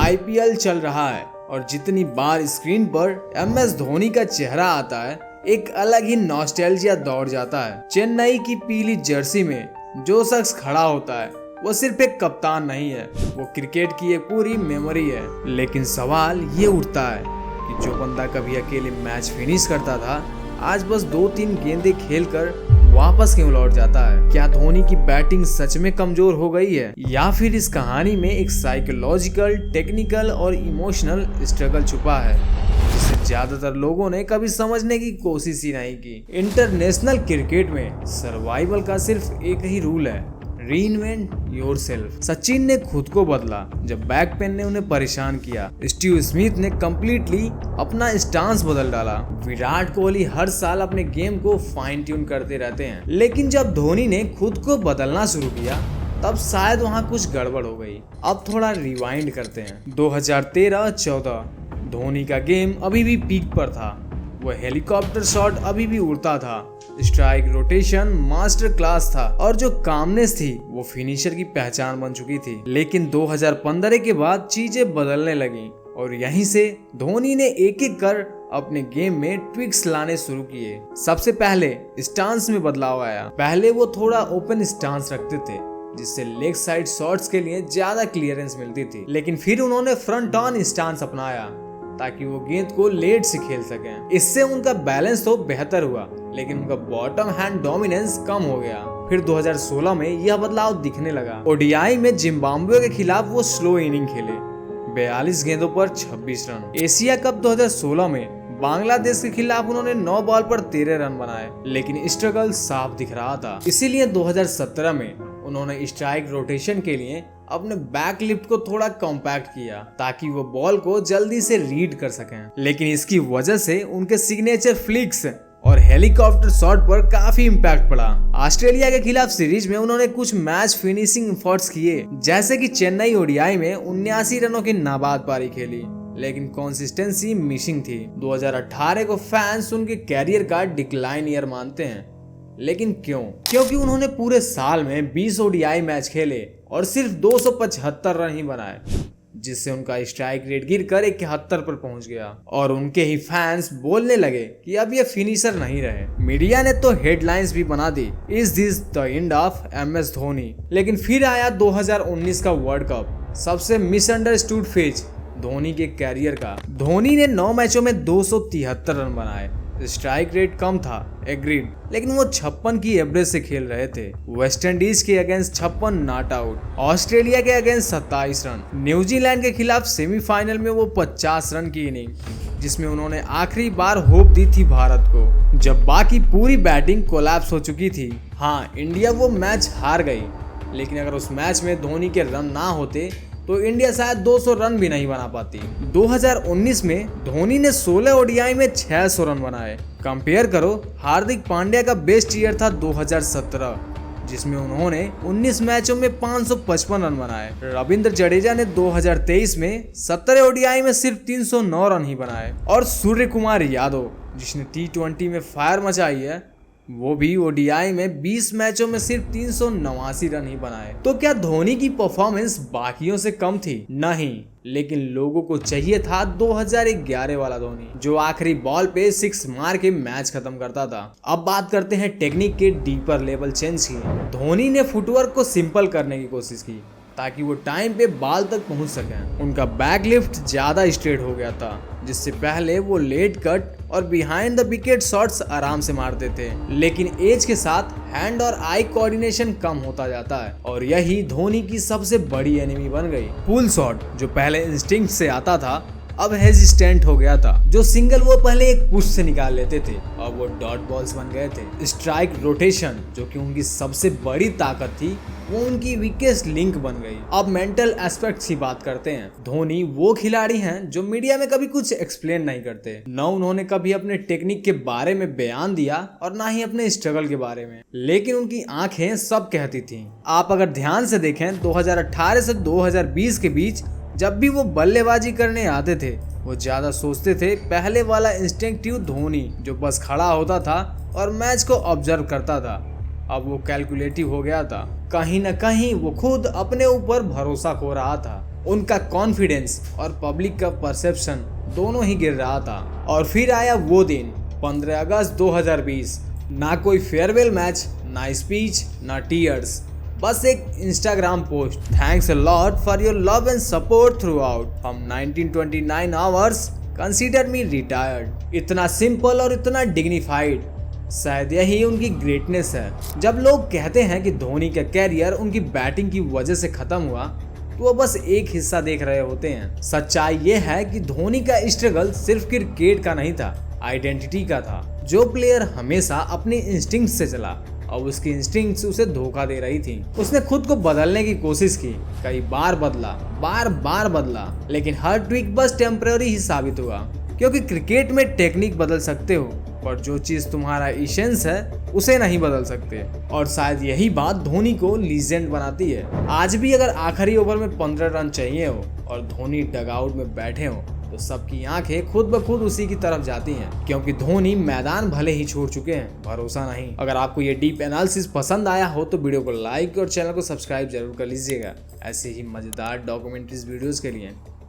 IPL चल रहा है और जितनी बार स्क्रीन पर MS धोनी का चेहरा आता है एक अलग ही नॉस्टैल्जिया दौड़ जाता है। चेन्नई की पीली जर्सी में जो शख्स खड़ा होता है वो सिर्फ एक कप्तान नहीं है, वो क्रिकेट की एक पूरी मेमोरी है। लेकिन सवाल ये उठता है कि जो बंदा कभी अकेले मैच फिनिश करता था आज बस 2-3 गेंदें खेलकर वापस क्यों लौट जाता है? क्या धोनी की बैटिंग सच में कमजोर हो गई है या फिर इस कहानी में एक साइकोलॉजिकल, टेक्निकल और इमोशनल स्ट्रगल छुपा है जिसे ज्यादातर लोगों ने कभी समझने की कोशिश ही नहीं की। इंटरनेशनल क्रिकेट में सर्वाइवल का सिर्फ एक ही रूल है, रीइन्वेंट योरसेल्फ। सचिन ने खुद को बदला जब बैक पेन ने उन्हें परेशान किया। स्टीव स्मिथ ने कम्प्लीटली अपना स्टांस बदल डाला। विराट कोहली हर साल अपने गेम को फाइन ट्यून करते रहते हैं, लेकिन जब धोनी ने खुद को बदलना शुरू किया तब शायद वहाँ कुछ गड़बड़ हो गई। अब थोड़ा रिवाइंड करते हैं। 2013-14 धोनी का गेम अभी भी पीक पर था। वह हेलीकॉप्टर शॉट अभी भी उड़ता था, स्ट्राइक रोटेशन मास्टर क्लास था और जो कामनेस थी वो फिनिशर की पहचान बन चुकी थी। लेकिन 2015 के बाद चीजें बदलने लगी और यहीं से धोनी ने एक एक कर अपने गेम में ट्विक्स लाने शुरू किए। सबसे पहले स्टांस में बदलाव आया। पहले वो थोड़ा ओपन स्टांस रखते थे जिससे लेग साइड शॉट्स के लिए ज्यादा क्लियरेंस मिलती थी, लेकिन फिर उन्होंने फ्रंट ऑन स्टांस अपनाया ताकि वो गेंद को लेट से खेल सकें। इससे उनका बैलेंस तो बेहतर हुआ लेकिन उनका बॉटम हैंड डोमिनेंस कम हो गया। फिर 2016 में यह बदलाव दिखने लगा। ओडीआई में जिम्बाब्वे के खिलाफ वो स्लो इनिंग खेले, 42 गेंदों पर 26 रन। एशिया कप 2016 में बांग्लादेश के खिलाफ उन्होंने 9 बॉल पर 13 रन बनाए, लेकिन स्ट्रगल साफ दिख रहा था। इसीलिए 2017 में उन्होंने स्ट्राइक रोटेशन के लिए अपने बैक लिफ्ट को थोड़ा कॉम्पैक्ट किया ताकि वो बॉल को जल्दी से रीड कर सकें। लेकिन इसकी वजह से उनके सिग्नेचर फ्लिक्स और हेलीकॉप्टर शॉट पर काफी इम्पैक्ट पड़ा। ऑस्ट्रेलिया के खिलाफ सीरीज में उन्होंने कुछ मैच फिनिशिंग एफर्ट्स किए, जैसे कि चेन्नई ओडीआई में 79 रनों की नाबाद पारी खेली, लेकिन कंसिस्टेंसी मिसिंग थी। 2018 को फैंस उनके कैरियर का डिक्लाइन ईयर मानते हैं, लेकिन क्यों? क्योंकि उन्होंने पूरे साल में 20 ओडीआई मैच खेले और सिर्फ 275 रन ही बनाए, जिससे उनका स्ट्राइक रेट गिरकर 71 पर पहुंच गया और उनके ही फैंस बोलने लगे कि अब ये फिनिशर नहीं रहे। मीडिया ने तो हेडलाइंस भी बना दी, is this the end of MS Dhoni. लेकिन फिर आया 2019 का वर्ल्ड कप, सबसे मिसअंडरस्टूड फेज धोनी के कैरियर का। धोनी ने 9 मैचों में 273 रन बनाए। स्ट्राइक रेट कम था, एग्रीड, लेकिन वो 56 की एवरेज से खेल रहे थे। वेस्ट इंडीज के अगेंस्ट 56 नॉट आउट, ऑस्ट्रेलिया के अगेंस्ट 27 रन, न्यूजीलैंड के खिलाफ सेमीफाइनल में वो 50 रन की इनिंग जिसमें उन्होंने आखिरी बार होप दी थी भारत को, जब बाकी पूरी बैटिंग कोलैप्स हो चुकी थी। हाँ, इंडिया वो मैच हार गई, लेकिन अगर उस मैच में धोनी के रन ना होते तो इंडिया शायद 200 रन भी नहीं बना पाती। 2019 में धोनी ने 16 ओडीआई में 600 रन बनाए। कंपेयर करो, हार्दिक पांड्या का बेस्ट ईयर था 2017 जिसमें उन्होंने 19 मैचों में 555 रन बनाए। रविंद्र जडेजा ने 2023 में 17 ओडीआई में सिर्फ 309 रन ही बनाए। और सूर्य कुमार यादव जिसने T20 में फायर मचाई है, वो भी ओडीआई में 20 मैचों में सिर्फ 389 रन ही बनाए। तो क्या धोनी की परफॉर्मेंस बाकियों से कम थी? नहीं, लेकिन लोगों को चाहिए था 2011 वाला धोनी जो आखिरी बॉल पे 6 मार के मैच खत्म करता था। अब बात करते हैं टेक्निक के डीपर लेवल चेंज की। धोनी ने फुटवर्क को सिंपल करने की कोशिश की ताकि वो टाइम पे बॉल तक पहुंच सकें। उनका बैक लिफ्ट ज्यादा स्ट्रेट हो गया था, जिससे पहले वो लेट कट और बिहाइंड द विकेट शॉट्स आराम से मारते थे, लेकिन एज के साथ हैंड और आई कोऑर्डिनेशन कम होता जाता है और यही धोनी की सबसे बड़ी एनिमी बन गई। पुल शॉट जो पहले इंस्टिंक्ट से आता था अब हेजिस्टेंट हो गया था। जो सिंगल वो पहले एक पुश से निकाल लेते थे अब वो डॉट बॉल्स बन गए थे। स्ट्राइक रोटेशन जो कि उनकी सबसे बड़ी ताकत थी वो उनकी वीकेस्ट लिंक बन गई। अब मेंटल एस्पेक्ट्स की बात करते हैं। धोनी वो खिलाड़ी हैं जो मीडिया में कभी कुछ एक्सप्लेन नहीं करते। न उन्होंने कभी अपने टेक्निक के बारे में बयान दिया और ना ही अपने स्ट्रगल के बारे में, लेकिन उनकी आंखें सब कहती थी। आप अगर ध्यान से देखें 2018 से 2020 के बीच जब भी वो बल्लेबाजी करने आते थे वो ज्यादा सोचते थे पहले वाला इंस्टिंक्टिव धोनी जो बस खड़ा होता था और मैच को ऑब्जर्व करता था। अब वो कैलकुलेटिव हो गया था। कहीं न कहीं वो खुद अपने ऊपर भरोसा खो रहा था। उनका कॉन्फिडेंस और पब्लिक का परसेप्शन दोनों ही गिर रहा था। और फिर आया वो दिन 15 अगस्त 2020। ना कोई फेयरवेल मैच, ना स्पीच, ना टीयर्स, बस एक Instagram post, thanks a lot for your love and support through out from 1929 hours, consider me retired. इतना सिंपल और इतना डिग्निफाइड, शायद यही उनकी ग्रेटनेस है। जब लोग कहते हैं कि धोनी का कैरियर उनकी बैटिंग की वजह से खत्म हुआ, तो वो बस एक हिस्सा देख रहे होते हैं। सच्चाई ये है कि धोनी का स्ट्रगल सिर्फ क्रिकेट का नहीं था, आइडेंटिटी का था। जो प्लेयर हमेशा अपनी इंस्टिंक्ट से चला और उसकी इंस्टिंक्ट्स उसे धोखा दे रही थी। उसने खुद को बदलने की कोशिश की, कई बार बदला, बार बार बदला, लेकिन हर ट्विक बस टेम्पररी ही साबित हुआ। क्योंकि क्रिकेट में टेक्निक बदल सकते हो, पर जो चीज तुम्हारा इसेंस है उसे नहीं बदल सकते। और शायद यही बात धोनी को लीजेंड बनाती है। आज भी अगर आखिरी ओवर में 15 रन चाहिए हो और धोनी डगआउट में बैठे हो, तो सबकी आंखें खुद ब खुद उसी की तरफ जाती हैं। क्योंकि धोनी मैदान भले ही छोड़ चुके हैं, भरोसा नहीं। अगर आपको ये डीप एनालिसिस पसंद आया हो तो वीडियो को लाइक और चैनल को सब्सक्राइब जरूर कर लीजिएगा ऐसे ही मजेदार डॉक्यूमेंट्रीज वीडियोस के लिए।